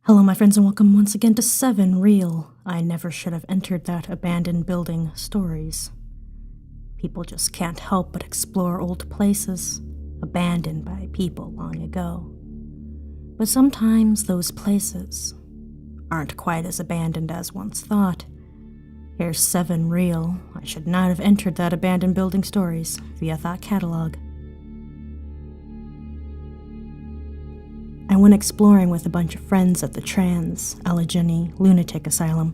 Hello, my friends, and welcome once again to 7 Real I Never Should Have Entered That Abandoned Building stories. People just can't help but explore old places, abandoned by people long ago. But sometimes those places aren't quite as abandoned as once thought. Here's 7 Real I Should Not Have Entered That Abandoned Building stories via Thought Catalog. I went exploring with a bunch of friends at the Trans Allegheny Lunatic Asylum.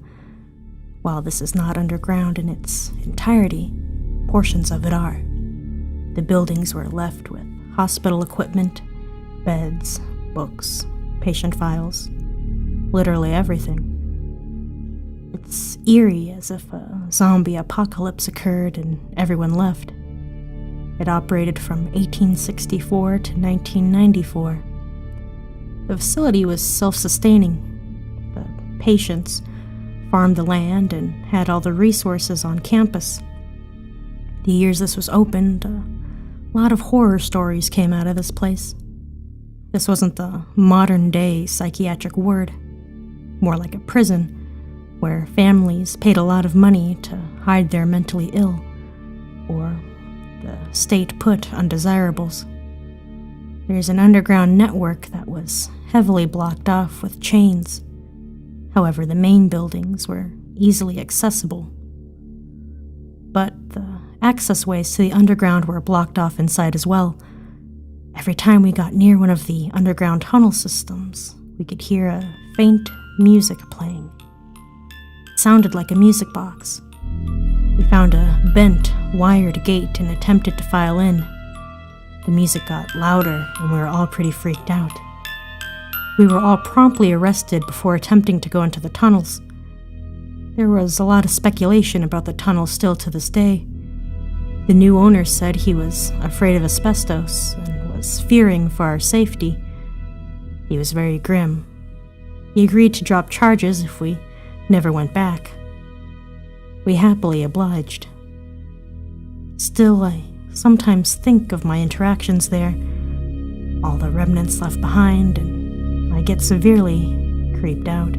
While this is not underground in its entirety, portions of it are. The buildings were left with hospital equipment, beds, books, patient files, literally everything. It's eerie, as if a zombie apocalypse occurred and everyone left. It operated from 1864 to 1994. The facility was self-sustaining. The patients farmed the land and had all the resources on campus. The years this was opened, a lot of horror stories came out of this place. This wasn't the modern-day psychiatric ward, more like a prison, where families paid a lot of money to hide their mentally ill, or the state put undesirables. There's an underground network that was heavily blocked off with chains. However, the main buildings were easily accessible. But the access ways to the underground were blocked off inside as well. Every time we got near one of the underground tunnel systems, we could hear a faint music playing. It sounded like a music box. We found a bent, wired gate and attempted to file in. The music got louder, and we were all pretty freaked out. We were all promptly arrested before attempting to go into the tunnels. There was a lot of speculation about the tunnels still to this day. The new owner said he was afraid of asbestos and was fearing for our safety. He was very grim. He agreed to drop charges if we never went back. We happily obliged. Still, I sometimes think of my interactions there, all the remnants left behind, and I get severely creeped out.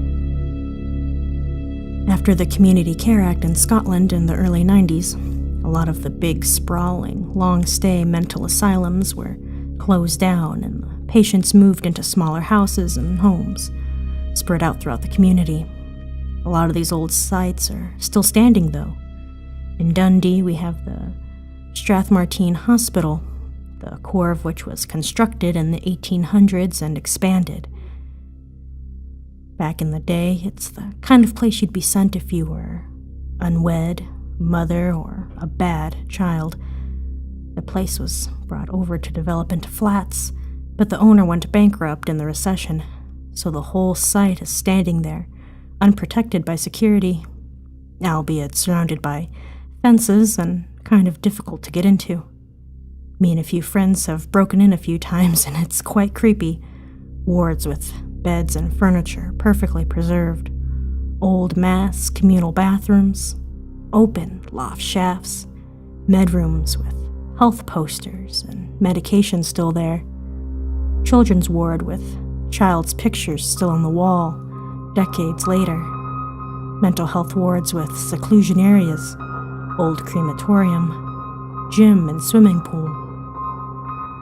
After the Community Care Act in Scotland in the early 90s, a lot of the big, sprawling, long-stay mental asylums were closed down and the patients moved into smaller houses and homes, spread out throughout the community. A lot of these old sites are still standing, though. In Dundee, we have the Strathmartine Hospital, the core of which was constructed in the 1800s and expanded. Back in the day, it's the kind of place you'd be sent if you were unwed, mother, or a bad child. The place was brought over to develop into flats, but the owner went bankrupt in the recession, so the whole site is standing there, unprotected by security, albeit surrounded by fences and kind of difficult to get into. Me and a few friends have broken in a few times, and it's quite creepy. Wards with beds and furniture perfectly preserved, old mass communal bathrooms, open loft shafts, med rooms with health posters and medication still there, children's ward with child's pictures still on the wall decades later, mental health wards with seclusion areas, old crematorium, gym and swimming pool.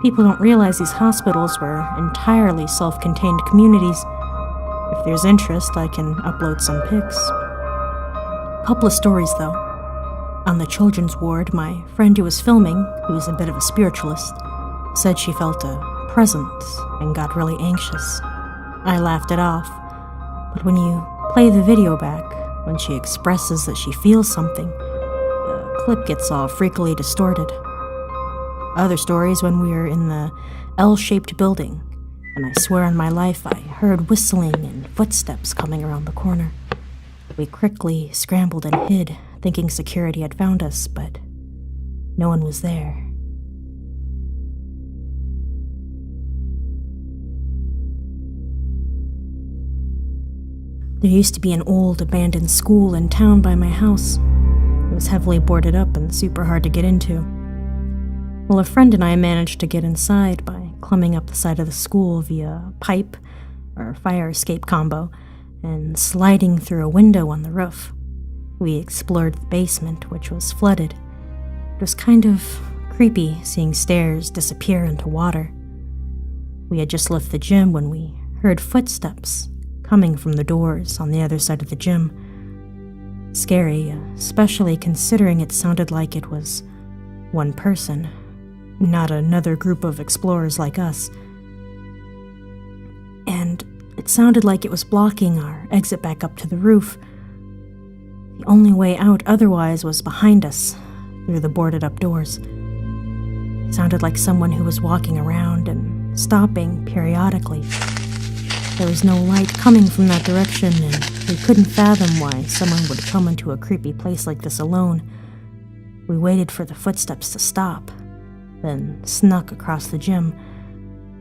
People don't realize these hospitals were entirely self-contained communities. If there's interest, I can upload some pics. Couple of stories, though. On the children's ward, my friend who was filming, who's a bit of a spiritualist, said she felt a presence and got really anxious. I laughed it off, but when you play the video back, when she expresses that she feels something, the clip gets all freakily distorted. Other stories when we were in the L-shaped building, and I swear on my life I heard whistling and footsteps coming around the corner. We quickly scrambled and hid, thinking security had found us, but no one was there. There used to be an old abandoned school in town by my house. It was heavily boarded up and super hard to get into. Well, a friend and I managed to get inside by climbing up the side of the school via a pipe, or fire escape combo, and sliding through a window on the roof. We explored the basement, which was flooded. It was kind of creepy seeing stairs disappear into water. We had just left the gym when we heard footsteps coming from the doors on the other side of the gym. Scary, especially considering it sounded like it was one person, not another group of explorers like us. And it sounded like it was blocking our exit back up to the roof. The only way out otherwise was behind us, through the boarded-up doors. It sounded like someone who was walking around and stopping periodically. There was no light coming from that direction, and we couldn't fathom why someone would come into a creepy place like this alone. We waited for the footsteps to stop, then snuck across the gym,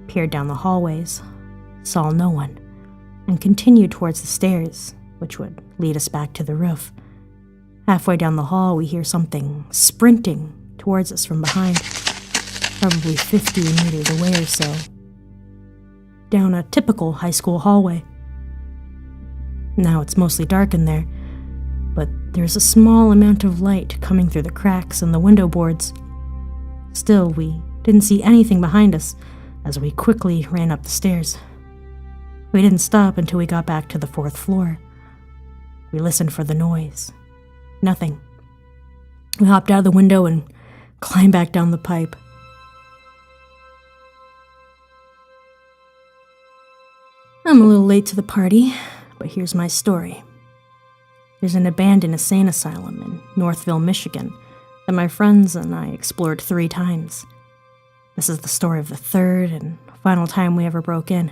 peered down the hallways, saw no one, and continued towards the stairs, which would lead us back to the roof. Halfway down the hall, we hear something sprinting towards us from behind, probably 50 meters away or so, down a typical high school hallway. Now it's mostly dark in there, but there's a small amount of light coming through the cracks in the window boards. Still, we didn't see anything behind us as we quickly ran up the stairs. We didn't stop until we got back to the 4th floor. We listened for the noise. Nothing. We hopped out of the window and climbed back down the pipe. I'm a little late to the party, but here's my story. There's an abandoned insane asylum in Northville, Michigan, that my friends and I explored 3 times. This is the story of the 3rd and final time we ever broke in.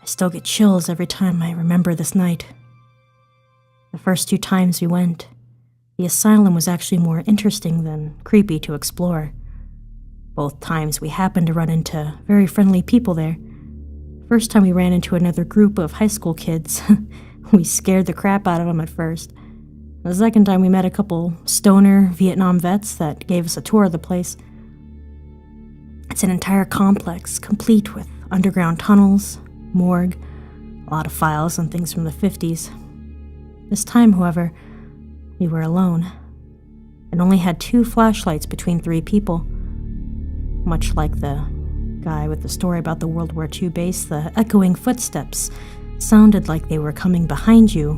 I still get chills every time I remember this night. The first 2 times we went, the asylum was actually more interesting than creepy to explore. Both times we happened to run into very friendly people there. First time we ran into another group of high school kids. We scared the crap out of them at first. The second time we met a couple stoner Vietnam vets that gave us a tour of the place. It's an entire complex, complete with underground tunnels, morgue, a lot of files and things from the 50s. This time, however, we were alone, and only had 2 flashlights between 3 people. Much like the guy with the story about the World War II base, the echoing footsteps sounded like they were coming behind you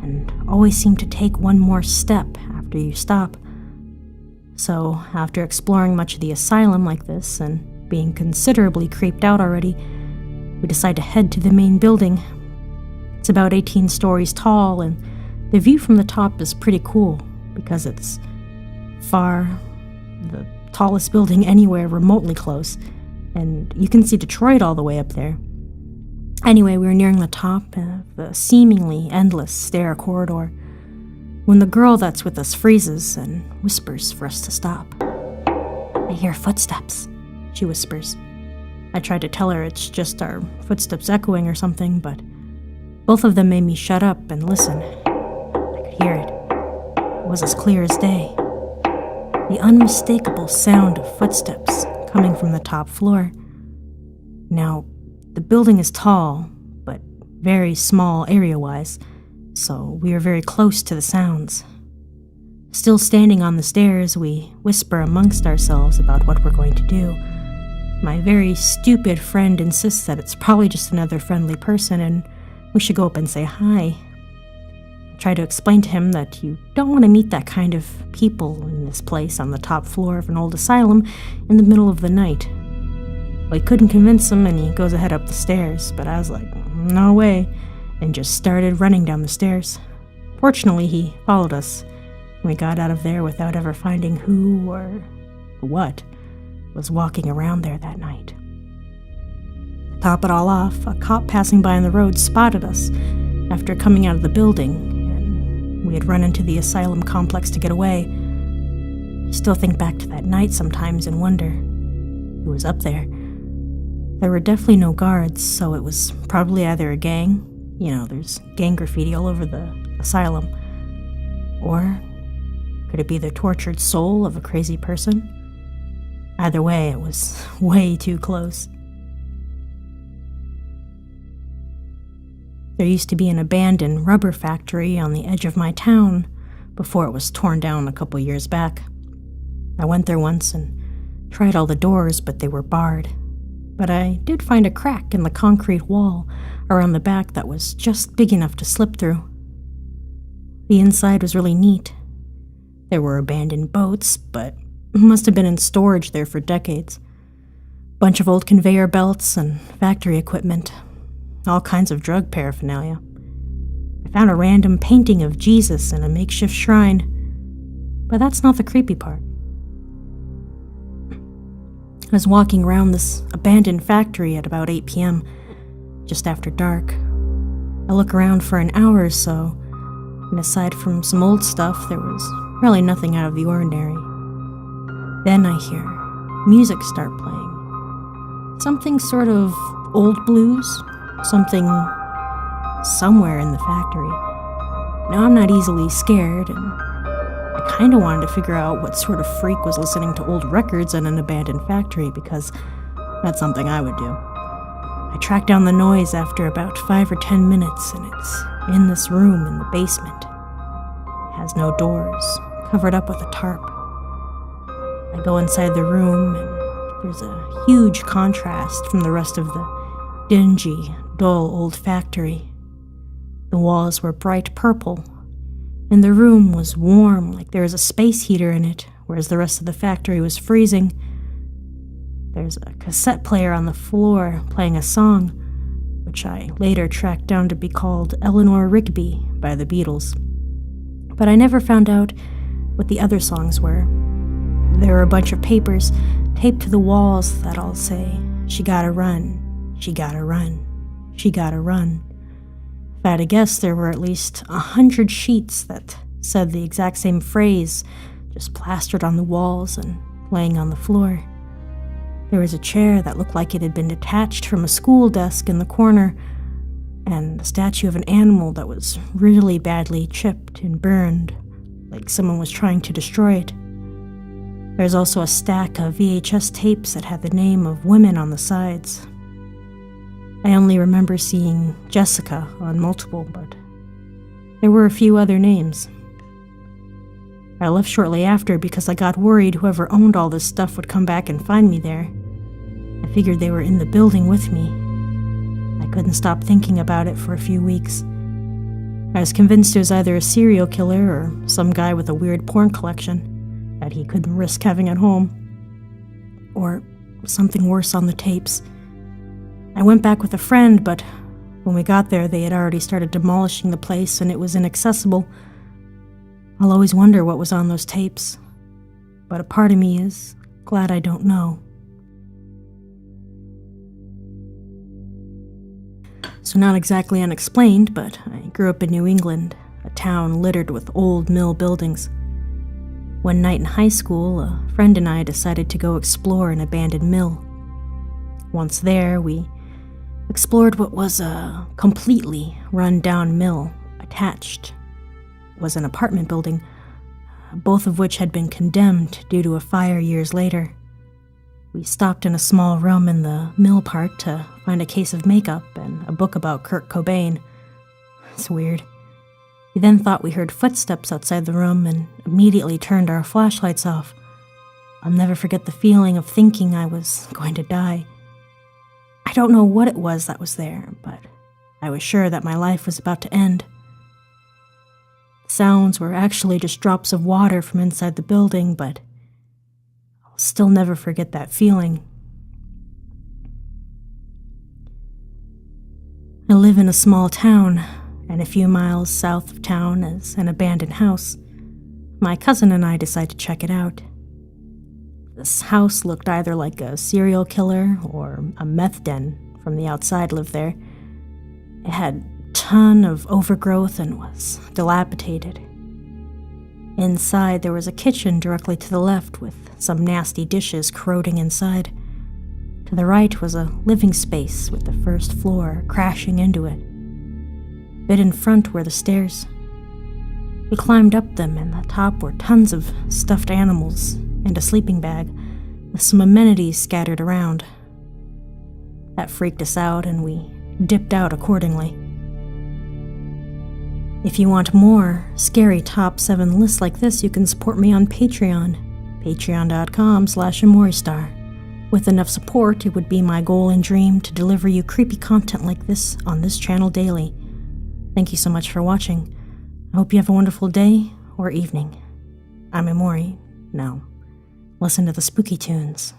and always seemed to take one more step after you stop. So, after exploring much of the asylum like this and being considerably creeped out already, we decide to head to the main building. It's about 18 stories tall, and the view from the top is pretty cool because it's far the tallest building anywhere remotely close, and you can see Detroit all the way up there. Anyway, we were nearing the top of the seemingly endless stair corridor when the girl that's with us freezes and whispers for us to stop. "I hear footsteps," she whispers. I tried to tell her it's just our footsteps echoing or something, but both of them made me shut up and listen. I could hear it. It was as clear as day. The unmistakable sound of footsteps coming from the top floor. Now, the building is tall, but very small area-wise, so we are very close to the sounds. Still standing on the stairs, we whisper amongst ourselves about what we're going to do. My very stupid friend insists that it's probably just another friendly person and we should go up and say hi. I try to explain to him that you don't want to meet that kind of people in this place on the top floor of an old asylum in the middle of the night. Well, he couldn't convince him and he goes ahead up the stairs, but I was like, no way, and just started running down the stairs. Fortunately, he followed us, and we got out of there without ever finding who or what was walking around there that night. To top it all off, a cop passing by on the road spotted us after coming out of the building, and we had run into the asylum complex to get away. I still think back to that night sometimes and wonder who was up there. There were definitely no guards, so it was probably either a gang. You know, there's gang graffiti all over the asylum. Or could it be the tortured soul of a crazy person? Either way, it was way too close. There used to be an abandoned rubber factory on the edge of my town before it was torn down a couple years back. I went there once and tried all the doors, but they were barred. But I did find a crack in the concrete wall around the back that was just big enough to slip through. The inside was really neat. There were abandoned boats, but must have been in storage there for decades. Bunch of old conveyor belts and factory equipment. All kinds of drug paraphernalia. I found a random painting of Jesus in a makeshift shrine, but that's not the creepy part. I was walking around this abandoned factory at about 8 p.m., just after dark. I look around for an hour or so, and aside from some old stuff, there was really nothing out of the ordinary. Then I hear music start playing. Something sort of old blues, something somewhere in the factory. Now, I'm not easily scared, and I kind of wanted to figure out what sort of freak was listening to old records in an abandoned factory, because that's something I would do. I tracked down the noise after about 5 or 10 minutes, and it's in this room in the basement. It has no doors, covered up with a tarp. I go inside the room, and there's a huge contrast from the rest of the dingy, dull old factory. The walls were bright purple, and the room was warm like there was a space heater in it, whereas the rest of the factory was freezing. There's a cassette player on the floor playing a song, which I later tracked down to be called Eleanor Rigby by the Beatles. But I never found out what the other songs were. There were a bunch of papers taped to the walls that all say, "She gotta run, she gotta run, she gotta run." If I had to guess, there were at least 100 sheets that said the exact same phrase, just plastered on the walls and laying on the floor. There was a chair that looked like it had been detached from a school desk in the corner, and a statue of an animal that was really badly chipped and burned, like someone was trying to destroy it. There's also a stack of VHS tapes that had the name of women on the sides. I only remember seeing Jessica on multiple, but there were a few other names. I left shortly after because I got worried whoever owned all this stuff would come back and find me there. I figured they were in the building with me. I couldn't stop thinking about it for a few weeks. I was convinced it was either a serial killer or some guy with a weird porn collection that he couldn't risk having at home, or something worse on the tapes. I went back with a friend, but when we got there, they had already started demolishing the place and it was inaccessible. I'll always wonder what was on those tapes, but a part of me is glad I don't know. So not exactly unexplained, but I grew up in New England, a town littered with old mill buildings. One night in high school, a friend and I decided to go explore an abandoned mill. Once there, we explored what was a completely run-down mill. Attached was an apartment building, both of which had been condemned due to a fire years later. We stopped in a small room in the mill part to find a case of makeup and a book about Kurt Cobain. It's weird. We then thought we heard footsteps outside the room and immediately turned our flashlights off. I'll never forget the feeling of thinking I was going to die. I don't know what it was that was there, but I was sure that my life was about to end. The sounds were actually just drops of water from inside the building, but I'll still never forget that feeling. I live in a small town, and a few miles south of town is an abandoned house. My cousin and I decided to check it out. This house looked either like a serial killer or a meth den from the outside lived there. It had a ton of overgrowth and was dilapidated. Inside, there was a kitchen directly to the left with some nasty dishes corroding inside. To the right was a living space with the first floor crashing into it. A bit in front were the stairs. We climbed up them, and at the top were tons of stuffed animals and a sleeping bag with some amenities scattered around. That freaked us out, and we dipped out accordingly. If you want more scary top 7 lists like this, you can support me on Patreon, patreon.com/ImoriStar. With enough support, it would be my goal and dream to deliver you creepy content like this on this channel daily. Thank you so much for watching. I hope you have a wonderful day or evening. I'm Imori. Now, listen to the spooky tunes.